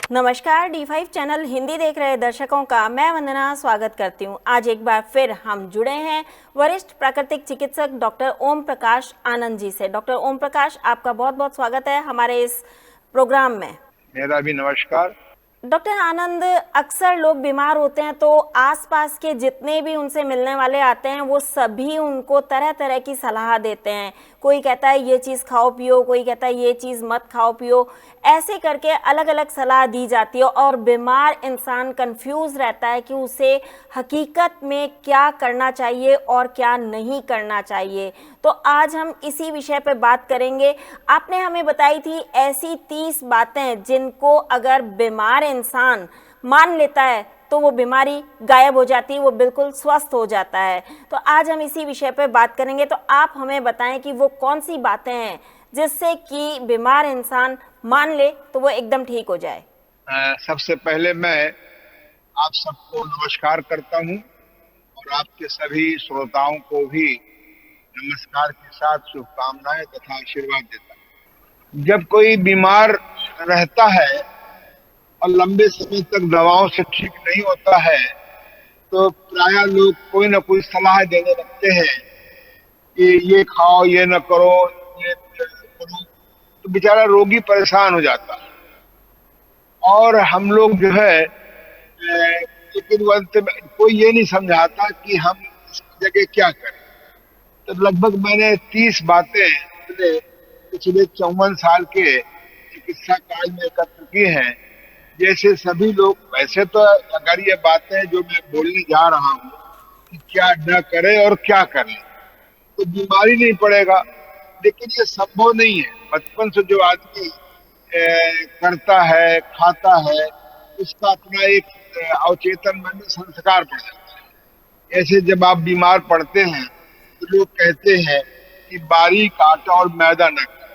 नमस्कार, D5 channel Hindi देख रहे दर्शकों का मैं वंदना स्वागत करती हूं। आज एक बार फिर हम जुड़े हैं वरिष्ठ प्राकृतिक चिकित्सक डॉक्टर ओम प्रकाश आनंद जी से। डॉक्टर ओम प्रकाश, आपका बहुत बहुत स्वागत है हमारे इस प्रोग्राम में। मेरा भी नमस्कार। डॉक्टर आनंद, अक्सर लोग बीमार होते हैं तो आसपास के जितने भी उनसे मिलने वाले आते हैं वो सभी उनको तरह तरह की सलाह देते हैं। कोई कहता है ये चीज़ खाओ पियो, कोई कहता है ये चीज़ मत खाओ पियो, ऐसे करके अलग अलग सलाह दी जाती है और बीमार इंसान कंफ्यूज रहता है कि उसे हकीकत में क्या करना चाहिए और क्या नहीं करना चाहिए। तो आज हम इसी विषय पर बात करेंगे। आपने हमें बताई थी ऐसी 30 बातें जिनको अगर बीमार इंसान मान लेता है तो वो बीमारी गायब हो जाती है, वो बिल्कुल स्वस्थ हो जाता है। तो आज हम इसी विषय पर बात करेंगे। तो आप हमें बताएं कि वो कौन सी बातें हैं जिससे कि बीमार इंसान मान ले तो वो एकदम ठीक हो जाए। सबसे पहले मैं आप सबको नमस्कार करता हूं और आपके सभी श्रोताओं को भी नमस्कार के साथ शुभकामनाएं तथा आशीर्वाद देता हूं। जब कोई बीमार रहता है और लंबे समय तक दवाओं से ठीक नहीं होता है तो प्रायः लोग कोई ना कोई सलाह देने लगते हैं कि ये खाओ, ये न करो, ये करो, तो बेचारा रोगी परेशान हो जाता है। और हम लोग जो है लेकिन अंत में कोई ये नहीं समझाता कि हम इसकी जगह क्या करें। तो लगभग मैंने 30 बातें अपने पिछले 54 साल के चिकित्सा काल में एकत्र की हैं। जैसे सभी लोग, वैसे तो अगर ये बातें जो मैं बोलने जा रहा हूँ कि क्या न करें और क्या करें तो बीमारी नहीं पड़ेगा, लेकिन ये संभव नहीं है। बचपन से जो आदमी करता है, खाता है, उसका अपना एक अवचेतन मन में संस्कार पड़ जाता है। ऐसे जब आप बीमार पड़ते हैं तो लोग कहते हैं कि बारीक आटा और मैदा न खाएं।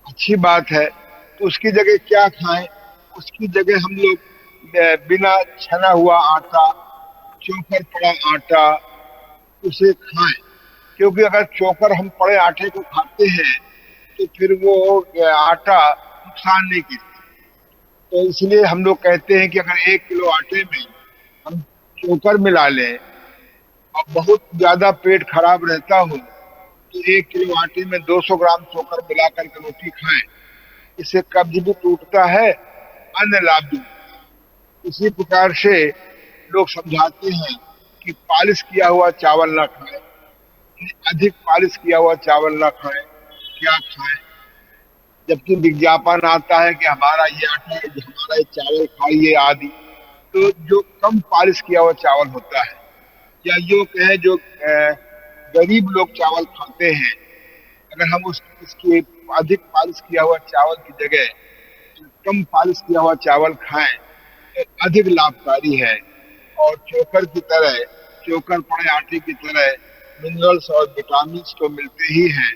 अच्छी बात है, तो उसकी जगह क्या खाएं? उसकी जगह हम लोग बिना छना हुआ आटा, चोकर पड़ा आटा, उसे खाएं। क्योंकि अगर चोकर हम पड़े आटे को खाते हैं तो फिर वो आटा नुकसान नहीं करता। तो इसलिए हम लोग कहते हैं कि अगर 1 किलो आटे में हम चोकर मिला लें और बहुत ज्यादा पेट खराब रहता हो तो 1 किलो आटे में 200 ग्राम चोकर मिलाकर के रोटी खाएं। इससे कब्ज भी टूटता है, अन्य लाभ भी। इसी प्रकार से लोग समझाते हैं कि पालिश किया हुआ चावल ना खाएं, अधिक पालिश किया हुआ चावल ना खाएं। क्या खाएं? जबकि विज्ञापन आता है कि हमारा ये आटा है, हमारा ये चावल खाइए आदि। तो जो कम पालिश किया हुआ चावल होता है या जो कहे जो गरीब लोग चावल खाते हैं, अगर हम इसकी अधिक पालिश किया हुआ चावल की जगह कम पालिश किया हुआ चावल खाएं तो अधिक लाभकारी है। और चोकर पड़े आटे की तरह मिनरल्स और विटामिन तो मिलते ही हैं,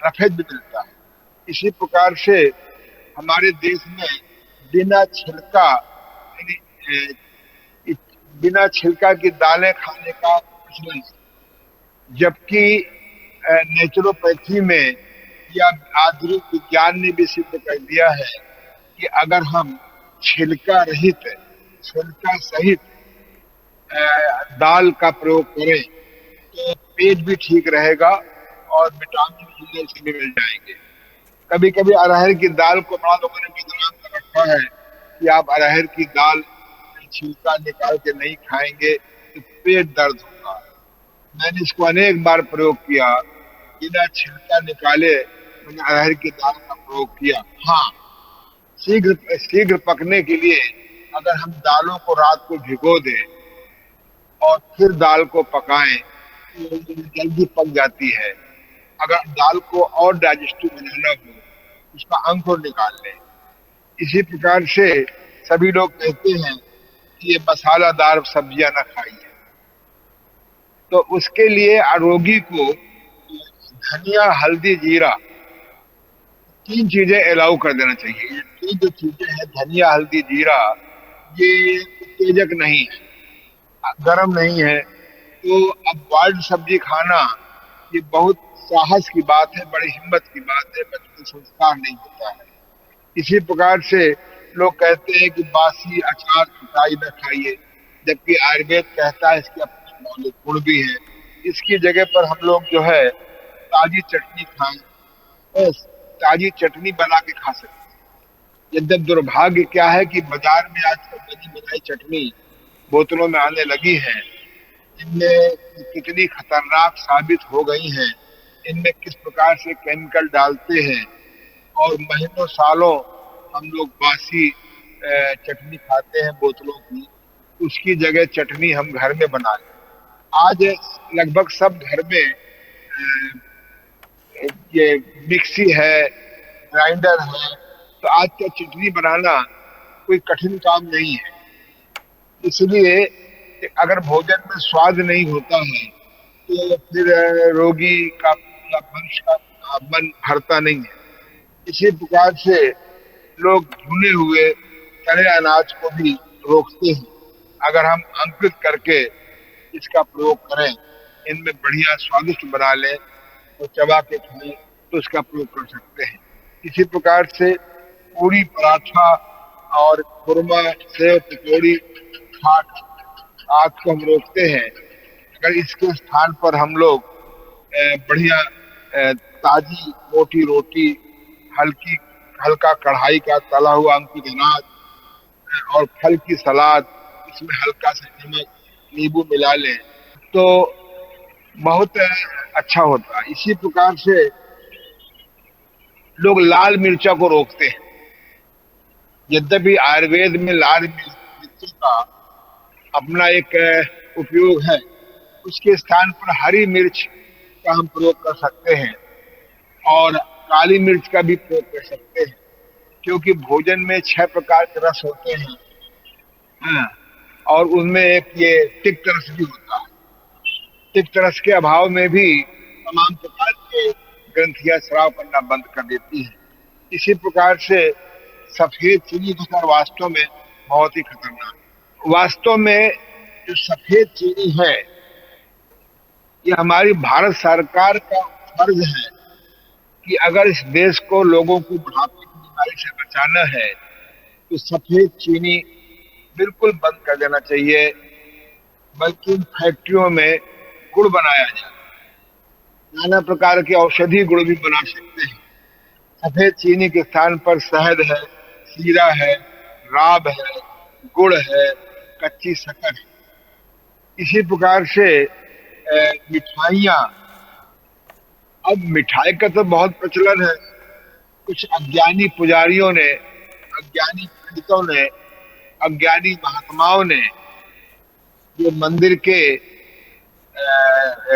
रफेद भी मिलता है। इसी प्रकार से हमारे देश में बिना छिलका बिना छिलका की दालें खाने का प्रचलन, जबकि नेचुरोपैथी में या आधुनिक विज्ञान ने भी सिद्ध कर दिया है कि अगर हम छिलका रहित, छिलका सहित दाल का प्रयोग करें तो पेट भी ठीक रहेगा और विटामिन मिनरल्स भी मिल जाएंगे। कभी कभी अरहर की दाल को बड़ा लोगों ने बदनाम कर रखा है कि आप अरहर की दाल छिलका निकाल के नहीं खाएंगे तो पेट दर्द होगा। मैंने इसको अनेक बार प्रयोग किया, बिना छिलका निकाले मैंने अरहर की दाल का प्रयोग किया। हाँ, शीघ्र शीघ्र पकने के लिए अगर हम दालों को रात को भिगो दें और फिर दाल को पकाएं तो जल्दी पक जाती है। अगर दाल को और डाइजेस्टिव बनाना हो, उसका अंकुर निकाल लें। इसी प्रकार से सभी लोग कहते हैं कि ये मसालादार सब्जियां ना खाइए, तो उसके लिए रोगी को धनिया, हल्दी, जीरा, 3 चीजें अलाउ कर देना चाहिए। ये 3 जो चीजें हैं, धनिया, हल्दी, जीरा, ये उत्तेजक नहीं है, गर्म नहीं है। तो अब बॉइल्ड सब्जी खाना ये बहुत साहस की बात है, बड़ी हिम्मत की बात है, बचपन संस्कार नहीं होता है। इसी प्रकार से लोग कहते हैं कि बासी अचार खटाई न खाइए, जबकि आयुर्वेद कहता है इसके अपने मौलिक गुण भी है। इसकी जगह पर हम लोग जो है ताजी चटनी खाएं, बस ताजी चटनी बना के खा सकते हैं। यद्यप दुर्भाग्य क्या है कि बाजार में आजकल बनी बनाई चटनी बोतलों में आने लगी है, इनमें कितनी खतरनाक साबित हो गई है, इनमें किस प्रकार से केमिकल डालते हैं, और महीनों सालों हम लोग बासी चटनी खाते हैं बोतलों की। उसकी जगह चटनी हम घर में बना लें। आज लगभग सब घर में ये मिक्सी है, ग्राइंडर है, तो आज का चटनी बनाना कोई कठिन काम नहीं है। इसलिए अगर भोजन में स्वाद नहीं होता है तो फिर रोगी का या मनुष्य का मन भरता नहीं है। इसी प्रकार से लोग भुने हुए तले अनाज को भी रोकते हैं। अगर हम अंकुरित करके इसका प्रयोग करें, इनमें बढ़िया स्वादिष्ट बना लें तो चबा के खाएं, तो इसका प्रयोग कर सकते हैं। इसी प्रकार से पूरी, पराठा और खुरमा, सेव, पकौड़ी, खाट आग को हम रोकते हैं। अगर इसके स्थान पर हम लोग बढ़िया ताजी मोटी रोटी, हल्का कढ़ाई का तला हुआ अंकुरित अनाज और फल की सलाद, इसमें हल्का सा नमक, नींबू मिला लें तो बहुत अच्छा होता है। इसी प्रकार से लोग लाल मिर्चा को रोकते हैं। यद्यपि आयुर्वेद में लाल मिर्च का अपना एक उपयोग है, उसके स्थान पर हरी मिर्च का हम प्रयोग कर सकते हैं और काली मिर्च का भी प्रयोग कर सकते हैं, क्योंकि भोजन में 6 प्रकार के रस होते हैं। हाँ, और उनमें एक ये तिक्त रस भी होता है। तिक्त रस के अभाव में भी तमाम प्रकार के ग्रंथियां स्राव करना बंद कर देती है। इसी प्रकार से सफेद चीनी का वास्तव में बहुत ही खतरनाक है। वास्तव में जो सफेद चीनी है, ये हमारी भारत सरकार का फर्ज है कि अगर इस देश को, लोगों को बुढ़ापे की बीमारी से बचाना है तो सफेद चीनी बिल्कुल बंद कर देना चाहिए। बल्कि फैक्ट्रियों में गुड़ बनाया जाए, नाना प्रकार के औषधि गुड़ भी बना सकते हैं। सफेद चीनी के स्थान पर शहद है, सीरा है, राब है, गुड़ है, कच्ची शक्कर है। इसी प्रकार से मिठाइयाँ, अब मिठाई का तो बहुत प्रचलन है। कुछ अज्ञानी पुजारियों ने, अज्ञानी पंडितों ने, अज्ञानी महात्माओं ने जो मंदिर के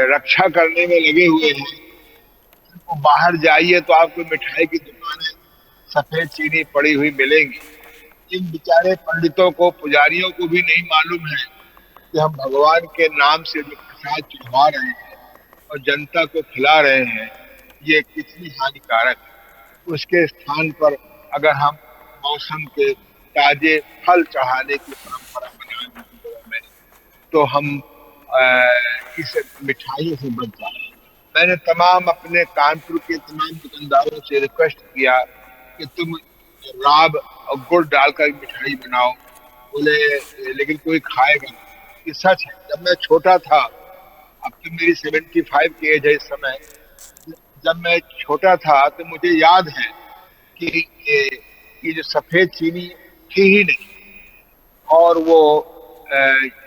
रक्षा करने में लगे हुए हैं, तो बाहर जाइए तो आपको मिठाई की दुकानें सफेद चीनी पड़ी हुई मिलेंगी। इन बेचारे पंडितों को, पुजारियों को भी नहीं मालूम है कि हम भगवान के नाम से जो प्रसाद चढ़वा रहे हैं और जनता को खिला रहे हैं, ये कितनी हानिकारक है। उसके स्थान पर अगर हम मौसम के ताजे फल चढ़ाने की परंपरा बनाए तो हम इस मिठाइयों से बच जाए। मैंने तमाम अपने कानपुर के तमाम दुकानदारों से रिक्वेस्ट किया कि तुम राब और गुड़ डालकर मिठाई बनाओ। बोले लेकिन कोई खाएगा नहीं। ये सच है। जब मैं छोटा था, अब तो मेरी 75 की एज है इस समय, जब मैं छोटा था तो मुझे याद है कि ये जो सफेद चीनी थी ही नहीं, और वो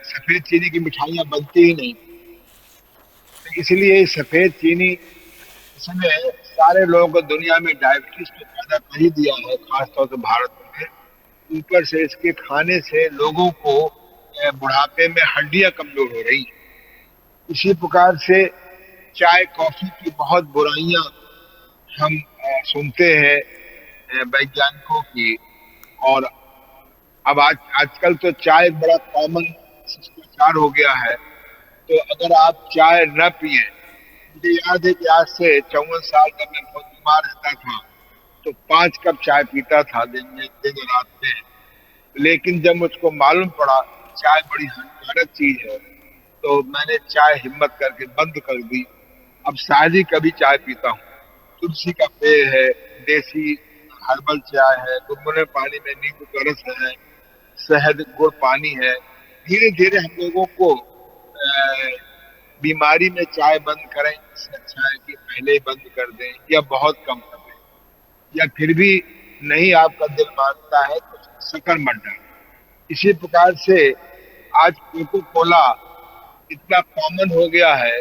सफेद चीनी की मिठाइयाँ बनती ही नहीं। तो इसलिए सफेद चीनी इसने सारे लोगों को दुनिया में डायबिटीज तो पैदा कर ही दिया है, खासतौर से भारत में। ऊपर से इसके खाने से लोगों को बुढ़ापे में हड्डियां कमजोर हो रही हैं। इसी प्रकार से चाय कॉफी की बहुत बुराइयां हम सुनते हैं वैज्ञानिकों की, और अब आजकल तो चाय बड़ा कॉमन शिष्टाचार हो गया है। तो अगर आप चाय न पिए, मुझे याद है कि आज से 54 साल जब मैं बहुत बीमार रहता था तो 5 कप चाय पीता था दिन में, दिन रात में। लेकिन जब मुझको मालूम पड़ा चाय बड़ी हानिकारक चीज है, तो मैंने चाय हिम्मत करके बंद कर दी। अब शायद ही कभी चाय पीता हूँ। तुलसी का पेड़ है, देसी हर्बल चाय है, गुनगुने पानी में नींबू का रस है, शहद गुड़ पानी है। धीरे धीरे हम लोगों को बीमारी में चाय बंद करें, इससे अच्छा है कि पहले ही बंद कर दें या बहुत कम कर दें, या फिर भी नहीं आपका दिल मानता है तो शक्कर मत डालें। इसी प्रकार से आज कोको कोला इतना कॉमन हो गया है,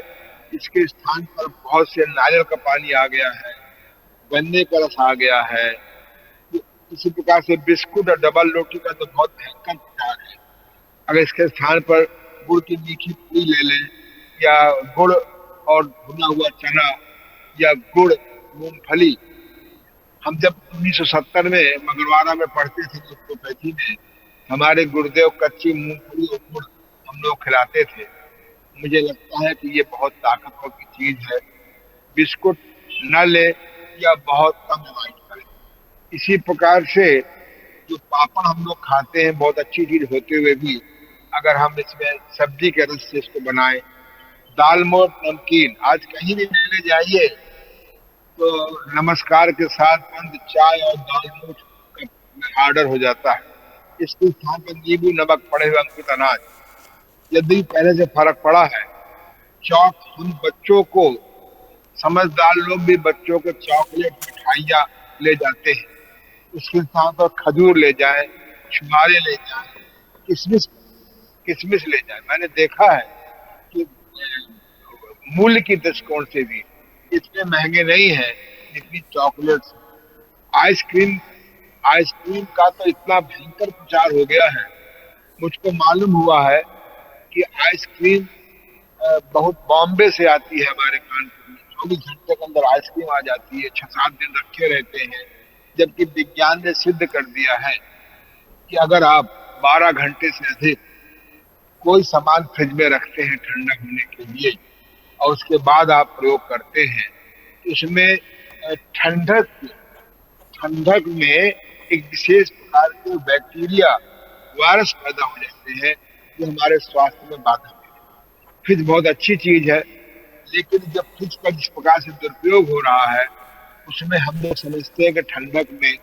इसके स्थान पर बहुत से नारियल का पानी आ गया है, गन्ने का रस आ गया है। इसी प्रकार से बिस्कुट और डबल रोटी का तो बहुत भयंकर प्रचार है। अगर इसके स्थान पर गुड़ की मीठी पूरी ले लें, या गुड़ और भुना हुआ चना, या गुड़ मूंगफली। हम जब 1970 में मंगलवाड़ा में पढ़ते थे नेचुरोपैथी में, हमारे गुरुदेव कच्ची मूंगफली और गुड़ हम लोग खिलाते थे। मुझे लगता है कि ये बहुत ताकतवर की चीज है। बिस्कुट न ले या बहुत कम अवॉइड करें। इसी प्रकार से जो पापड़ हम लोग खाते हैं बहुत अच्छी चीज होते हुए भी, अगर हम इसमें सब्जी के रस से इसको बनाएं। दाल मोठ नमकीन आज कहीं भी लेने जाइए तो नमस्कार के साथ बंद चाय और दाल मोठ का ऑर्डर हो जाता है। इसके स्थान पर नींबू नमक पड़े हुए अंकुरित अनाज। यदि पहले से फर्क पड़ा है, चौक हम बच्चों को, समझदार लोग भी बच्चों को चॉकलेट मिठाइयाँ ले जाते हैं, उसके साथ पर खजूर ले जाएं, छुहारे ले जाएं, किशमिश किशमिश ले जाएं। मैंने देखा है कि मूल्य की दृष्टिकोण से भी इतने महंगे नहीं है जितनी चॉकलेट्स। आइसक्रीम आइसक्रीम का तो इतना भयंकर प्रचार हो गया है। मुझको मालूम हुआ है कि आइसक्रीम बहुत बॉम्बे से आती है हमारे कानपुर में। 24 घंटे के अंदर आइसक्रीम आ जाती है, 6-7 दिन रखे रहते हैं। जबकि विज्ञान ने सिद्ध कर दिया है कि अगर आप 12 घंटे से अधिक कोई सामान फ्रिज में रखते हैं ठंडा होने के लिए, और उसके बाद आप प्रयोग करते हैं, तो इसमें ठंडक ठंडक में एक विशेष प्रकार के बैक्टीरिया, वायरस पैदा हो जाते हैं जो हमारे स्वास्थ्य में बाधा है। फ्रिज बहुत अच्छी चीज है, लेकिन जब फ्रिज का जिस प्रकार से दुरुपयोग हो रहा है, उसमें हम लोग समझते हैं कि ठंडक में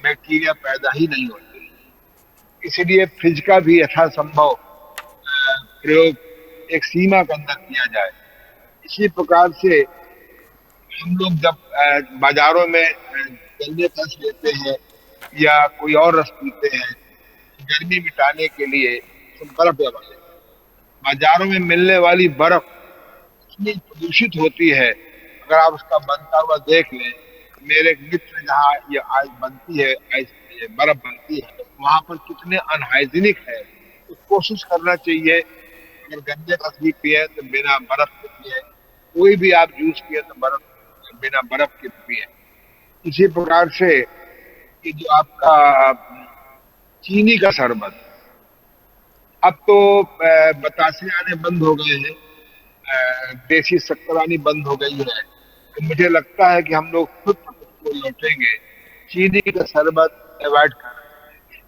बैक्टीरिया पैदा ही नहीं होते। इसलिए फ्रिज का भी यथासंभव प्रयोग एक सीमा के अंदर किया जाए। इसी प्रकार से हम लोग जब बाजारों में गन्ने का रस लेते हैं या कोई और रस पीते हैं, गर्मी मिटाने के लिए तो बर्फ लगा लेते हैं। बाजारों में मिलने वाली बर्फ इतनी प्रदूषित होती है, अगर आप उसका बनता हुआ देख लें। मेरे एक मित्र जहाँ ये आइस बनती है, आइस बर्फ बनती है, वहां पर कितने अनहाइजीनिक है। तो कोशिश करना चाहिए, अगर गन्ने का रस भी पिए तो बिना बर्फ के पिए, कोई भी आप जूस पिए तो बिना बर्फ के पिए। इसी प्रकार से ये जो आपका चीनी का शरबत, अब तो बतासे आने बंद हो गए हैं, देसी शक्कर आनी बंद हो गई है। तो मुझे लगता है कि हम लोग खुद को लौटेंगे, चीनी का शरबत अवॉइड कर।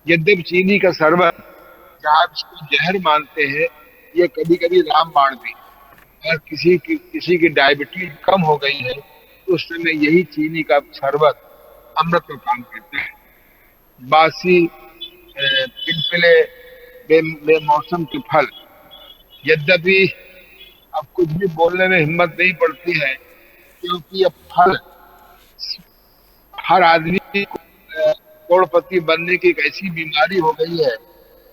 यद्यपि चीनी का शरबत, जहाँ आप इसको जहर मानते हैं, ये कभी कभी रामबाण भी। अगर किसी की डायबिटीज कम हो गई है तो उस समय यही चीनी का शरबत अमृत का काम करता है। बासी पिलपिले बेमौसम के फल, यद्यपि अब कुछ भी बोलने में हिम्मत नहीं पड़ती है, क्योंकि अब फल हर आदमी को करोड़पति बनने की एक ऐसी बीमारी हो गई है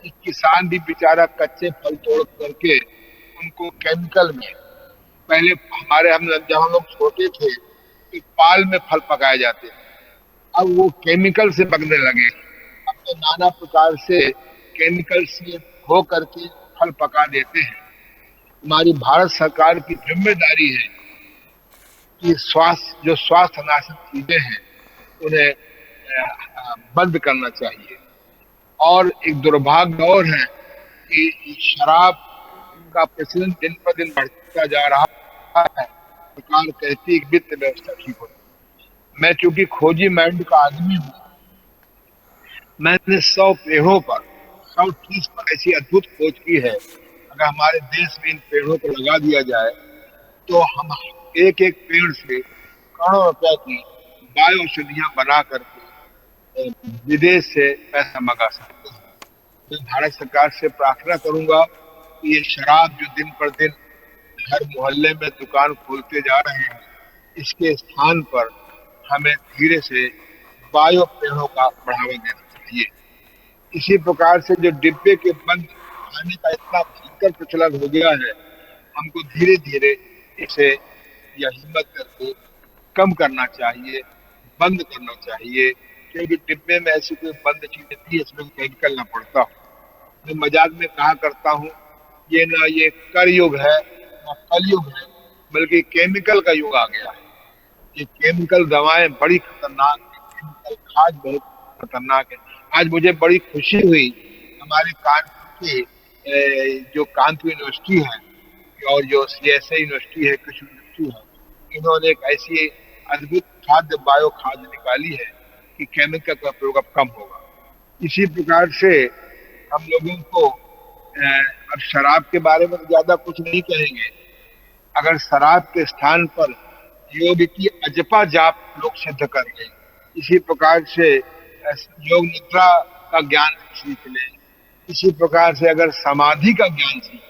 कि किसान भी बेचारा कच्चे फल तोड़ करके उनको केमिकल में, पहले जब हम लोग छोटे थे तो पाल में फल पकाए जाते थे, अब वो केमिकल से पकने लगे। अब तो नाना प्रकार से केमिकल से हो करके फल पका देते हैं। हमारी भारत सरकार की जिम्मेदारी है कि जो स्वास्थ्य नाशक चीजें हैं उन्हें बंद करना चाहिए। और एक दुर्भाग्य और है कि शराब का प्रचलन दिन पर दिन बढ़ता जा रहा है। सरकार कहती है कि वित्त व्यवस्था ठीक हो। मैं चूंकि खोजी माइंड का आदमी हूँ, मैंने 100 पेड़ों पर, 100 ट्रीज पर ऐसी अद्भुत खोज की है। अगर हमारे देश में इन पेड़ों को लगा दिया जाए तो हम एक एक पेड़ से करोड़ों रुपए की बायो औषधियां बना करके विदेश से पैसा मंगा सकते हैं। मैं भारत सरकार से प्रार्थना करूंगा कि ये शराब जो दिन पर दिन हर मोहल्ले में दुकान खोलते जा रहे हैं, इसके स्थान पर हमें धीरे से बायो पेड़ों का बढ़ावा देना चाहिए। इसी प्रकार से जो डिब्बे के बंद खाने का इतना भयंकर प्रचलन हो गया है, हमको धीरे धीरे इसे या हिम्मत करके कम करना चाहिए, बंद करना चाहिए, क्योंकि डिब्बे में ऐसी कोई बंद चीज नहीं है इसमें केमिकल ना पड़ता हो। मैं मजाक में कहा करता हूँ, ये ना ये कर युग है ना कलयुग है, बल्कि केमिकल का युग आ गया है। ये केमिकल दवाएं बड़ी खतरनाक है, केमिकल खाद बहुत खतरनाक है। आज मुझे बड़ी खुशी हुई, हमारे कानपुर की जो कानपुर यूनिवर्सिटी है और जो सीएसए यूनिवर्सिटी है, कृषि यूनिवर्सिटी है, इन्होंने एक ऐसी अद्भुत खाद्य बायो खाद निकाली है कि केमिकल का प्रयोग अब कम होगा। इसी प्रकार से हम लोगों को अब शराब के बारे में ज्यादा कुछ नहीं कहेंगे। अगर शराब के स्थान पर योग की अजपा जाप लोग सिद्ध कर लें, इसी प्रकार से योग निद्रा का ज्ञान सीख लें, इसी प्रकार से अगर समाधि का ज्ञान सीख,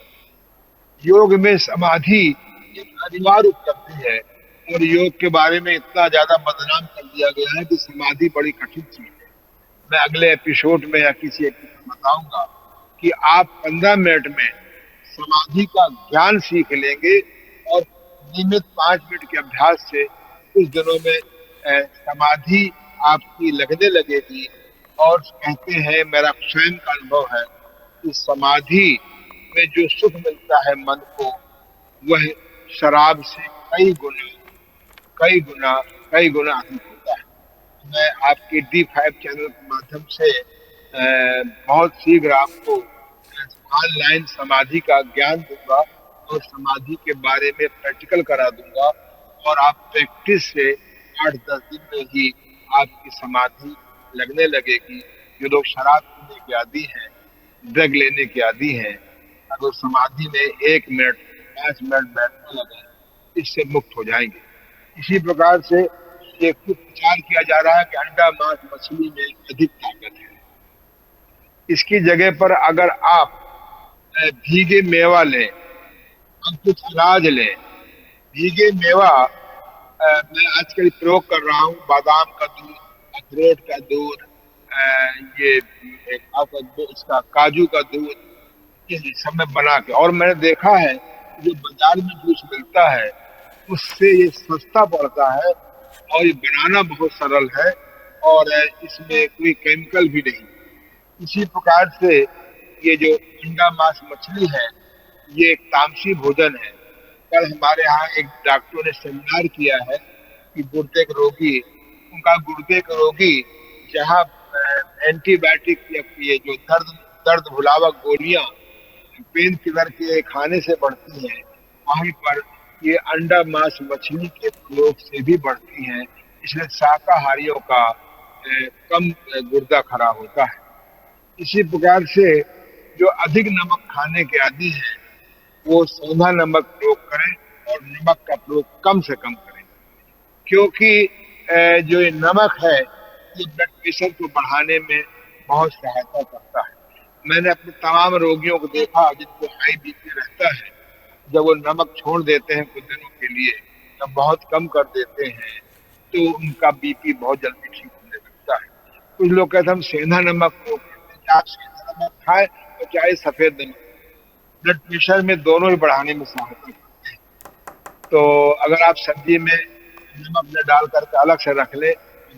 योग में समाधि एक अनिवार्य उपलब्धि है और योग के बारे में इतना ज्यादा बदनाम कर दिया गया है कि समाधि बड़ी कठिन चीज है। मैं अगले एपिसोड में या किसी एपिसोड में बताऊंगा कि आप 15 मिनट में समाधि का ज्ञान सीख लेंगे और नियमित 5 मिनट के अभ्यास से कुछ दिनों में समाधि आपकी लगने लगेगी। और कहते हैं, मेरा स्वयं का अनुभव है कि समाधि में जो सुख मिलता है मन को, वह शराब से कई गुना अधिक होता है। मैं आपके D5 चैनल के माध्यम से बहुत शीघ्र आपको ऑनलाइन समाधि का ज्ञान दूंगा और समाधि के बारे में प्रैक्टिकल करा दूंगा, और आप प्रैक्टिस से 8-10 दिन में ही आपकी समाधि लगने लगेगी। जो लोग शराब पीने के आदी हैं, ड्रग लेने के आदी हैं, अगर समाधि में 1 मिनट 5 मिनट बैठने लगे, इससे मुक्त हो जाएंगे। इसी प्रकार से एक प्रचार किया जा रहा है कि अंडा मांस मछली में अधिक ताकत है। इसकी जगह पर अगर आप भीगे मेवा लें, हम कुछ अनाज लें, भीगे मेवा मैं आजकल प्रयोग कर रहा हूँ, बादाम का दूध, अखरोट का दूध, ये इसका काजू का दूध, ये सब में बना के, और मैंने देखा है जो बाजार में जूस मिलता है उससे ये सस्ता पड़ता है और ये बनाना बहुत सरल है और इसमें कोई केमिकल भी नहीं। इसी प्रकार से ये जो अंडा मांस मछली है, ये एक तामसी भोजन है। कल हमारे यहाँ एक डॉक्टर ने सेमिनार किया है कि गुर्दे के रोगी, उनका गुर्दे के रोगी जहाँ एंटीबायोटिक या ये जो दर्द भुलावा गोलियां पेन किलर के खाने से बढ़ती हैं, वहीं पर ये अंडा मांस मछली के प्रयोग से भी बढ़ती हैं। इसलिए शाकाहारियों का कम गुर्दा खराब होता है। इसी प्रकार से जो अधिक नमक खाने के आदी हैं, वो सेंधा नमक प्रयोग करें और नमक का प्रयोग कम से कम करें, क्योंकि जो ये नमक है ये ब्लड प्रेशर को बढ़ाने में बहुत सहायता करता है। मैंने अपने तमाम रोगियों को देखा जिनको हाई बीपी रहता है, जब वो नमक छोड़ देते हैं कुछ दिनों के लिए, जब बहुत कम कर देते हैं, तो उनका बीपी बहुत जल्दी ठीक होने लगता है। कुछ लोग कहते हैं हम सेंधा नमक प्रयोग करते हैं, चाहे सेंधा नमक खाएं और चाहे सफेद नमक, ब्लड प्रेशर में दोनों ही बढ़ाने में सहायता करते हैं। तो अगर आप सब्जी में नमक न डाल करके अलग से रख ले,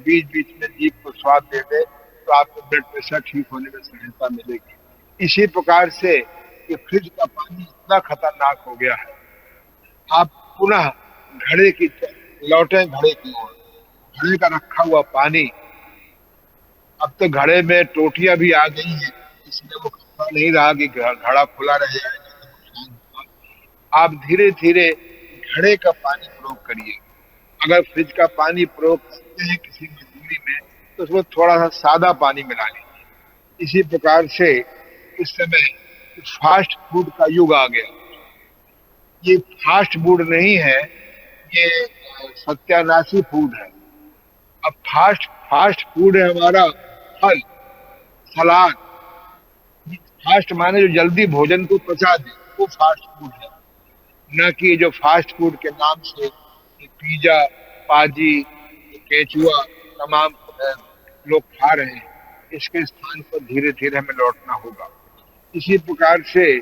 बीच बीच में जीभ को स्वाद दे दे, तो आपको ब्लड प्रेशर ठीक होने में सहायता मिलेगी। इसी प्रकार से ये फ्रिज का पानी इतना खतरनाक हो गया है, आप पुनः घड़े की लौटे घड़े की ओर। घड़े का रखा हुआ पानी, अब तो घड़े में टोटियां भी आ गई हैं, इसलिए वो खतरा नहीं रहा कि घड़ा खुला रह जाएगा। आप धीरे धीरे घड़े का पानी प्रयोग करिए। अगर फ्रिज का पानी प्रयोग करते हैं किसी मजबूरी में, तो उसमें थोड़ा सा सादा पानी मिला लीजिए। इसी प्रकार से इस समय फास्ट फूड का युग आ गया। ये फास्ट फूड नहीं है, ये सत्यानाशी फूड है। अब फास्ट फूड है हमारा फल, सलाद। फास्ट माने जो जल्दी भोजन को पचा दे, वो फास्ट फूड है। न कि जो फास्ट फूड के नाम से ये पिज्जा, पाजी, केचुआ तमाम लोग खा रहे हैं, इसके स्थान पर धीरे धीरे हमें लौटना होगा। इसी प्रकार से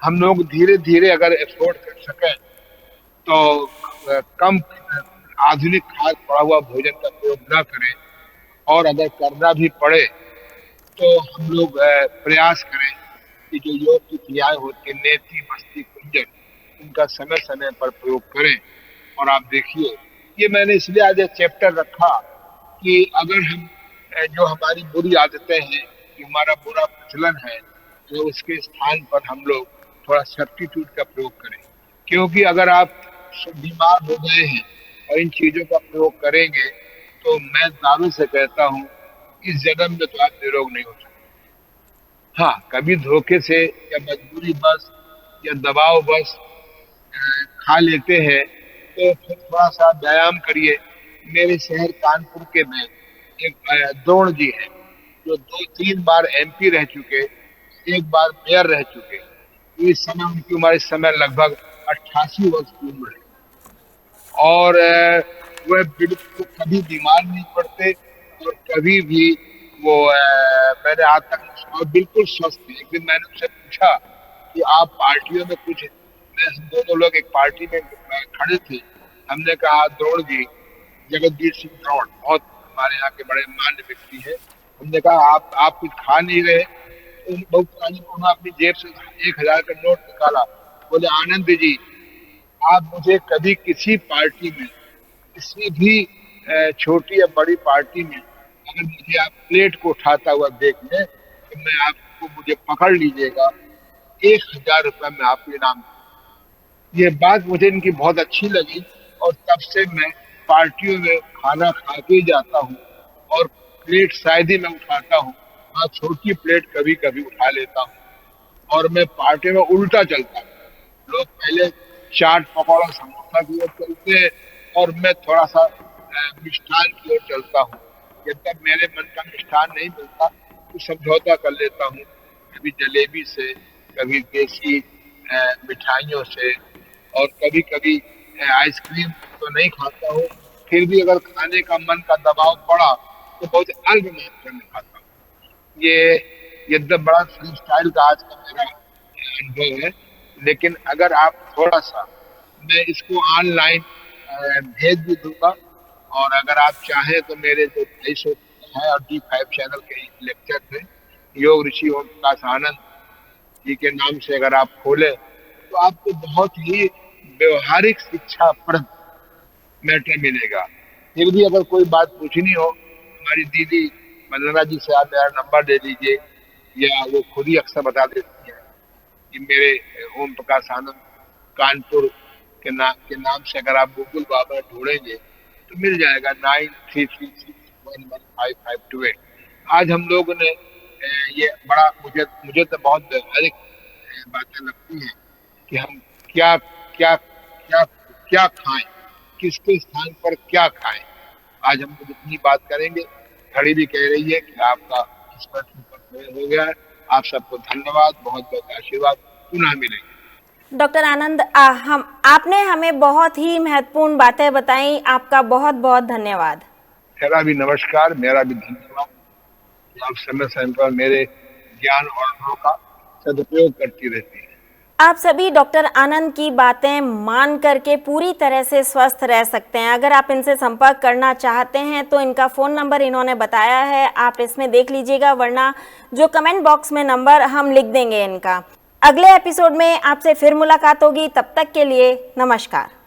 हम लोग धीरे धीरे अगर एफोर्ड कर सकें तो कम आधुनिक खाद पड़ा हुआ भोजन का प्रयोग न करें, और अगर करना भी पड़े तो हम लोग प्रयास करें कि जो योग की क्रियाएं होती हैं, नेति, बस्ती, कुंजन, उनका समय समय पर प्रयोग करें। और आप देखिए, ये मैंने इसलिए आज एक चैप्टर रखा कि अगर हम जो हमारी बुरी आदतें हैं, जो हमारा बुरा प्रचलन है, तो उसके स्थान पर हम लोग थोड़ा सब्स्टिट्यूट का प्रयोग करें। क्योंकि अगर आप बीमार हो गए हैं और इन चीजों का प्रयोग करेंगे तो मैं दावे से कहता हूँ इस जन्म में तो आप निरोग नहीं हो सकते। हाँ, कभी धोखे से या मजबूरी बस या दबाव बस खा लेते हैं तो फिर थोड़ा सा व्यायाम करिए। मेरे शहर कानपुर के में एक द्रोण जी है जो 2-3 बार MP रह चुके, एक बार मेयर रह चुके। इस समय उनकी उम्र इस समय लगभग 88 वर्ष की उम्र है, और वह बिल्कुल कभी बीमार नहीं पड़ते और कभी भी वो मैंने आज तक, और बिल्कुल स्वस्थ है। एक दिन मैंने उनसे पूछा कि आप पार्टियों में कुछ, हम दोनों लोग एक पार्टी में खड़े थे, हमने कहा द्रोण जी, जगतवीर सिंह द्रोण बहुत हमारे यहाँ के बड़े मान्य व्यक्ति है, हमने कहा आप कुछ खा नहीं रहे। बहुत उन्होंने अपनी जेब से 1000 का नोट निकाला, बोले आनंद जी, आप मुझे कभी किसी पार्टी में, किसी भी छोटी या बड़ी पार्टी में अगर मुझे आप प्लेट को उठाता हुआ देख लें तो मैं आपको, मुझे पकड़ लीजिएगा, 1000 रुपया मैं आपको इनाम। ये बात मुझे इनकी बहुत अच्छी लगी, और तब से मैं पार्टियों में खाना खा के ही जाता हूँ, और प्लेट शायद ही मैं उठाता हूँ। हाँ, छोटी प्लेट कभी कभी उठा लेता हूँ, और मैं पार्टी में उल्टा चलता हूँ। लोग पहले चाट, पकौड़ा, समोसा की ओर चलते हैं और मैं थोड़ा सा मिष्ठान की ओर चलता हूँ। जब तक मेरे मन का मिष्ठान नहीं मिलता तो समझौता कर लेता हूँ, कभी जलेबी से, कभी देसी मिठाइयों से, और कभी कभी आइसक्रीम तो नहीं खाता हूँ। फिर भी अगर खाने का मन का दबाव पड़ा तो बहुत अल्प मात्रा में खाता हूँ। ये बड़ा फ्री स्टाइल का आज का मेरा अनुभव है, लेकिन अगर आप थोड़ा सा, मैं इसको ऑनलाइन भेज भी दूंगा, और अगर आप चाहें तो मेरे जो 250 है और D5 चैनल के लेक्चर थे, योग ऋषि ओम प्रकाश आनंद जी के नाम से अगर आप खोलें तो आपको बहुत ही व्यवहारिक शिक्षाप्रद मैटर मिलेगा। फिर भी अगर कोई बात पूछनी हो, हमारी दीदी वंदना जी से आप मेरा नंबर दे दीजिए, या वो खुद ही अक्सर बता देती है कि मेरे ओम प्रकाश आनंद कानपुर के नाम से अगर आप गूगल बाबा ढूंढेंगे तो मिल जाएगा, 9336115528। आज हम लोगों ने ये बड़ा, मुझे तो बहुत व्यवहारिक बातें लगती हैं कि हम क्या क्या क्या क्या खाएं, किसके स्थान पर क्या खाएं। आज हम लोग इतनी बात करेंगे। घड़ी भी कह रही है कि आपका इस पर हो गया है। आप सबको धन्यवाद, बहुत बहुत आशीर्वाद, पुनः मिलेंगे। डॉक्टर आनंद, आपने हमें बहुत ही महत्वपूर्ण बातें बताई, आपका बहुत बहुत धन्यवाद। मेरा भी नमस्कार, मेरा भी धन्यवाद। आप समय समय पर मेरे ज्ञान और अनुभव का सदुपयोग करती रहती है। आप सभी डॉक्टर आनंद की बातें मान करके पूरी तरह से स्वस्थ रह सकते हैं। अगर आप इनसे संपर्क करना चाहते हैं तो इनका फ़ोन नंबर इन्होंने बताया है, आप इसमें देख लीजिएगा, वरना जो कमेंट बॉक्स में नंबर हम लिख देंगे इनका। अगले एपिसोड में आपसे फिर मुलाकात होगी, तब तक के लिए नमस्कार।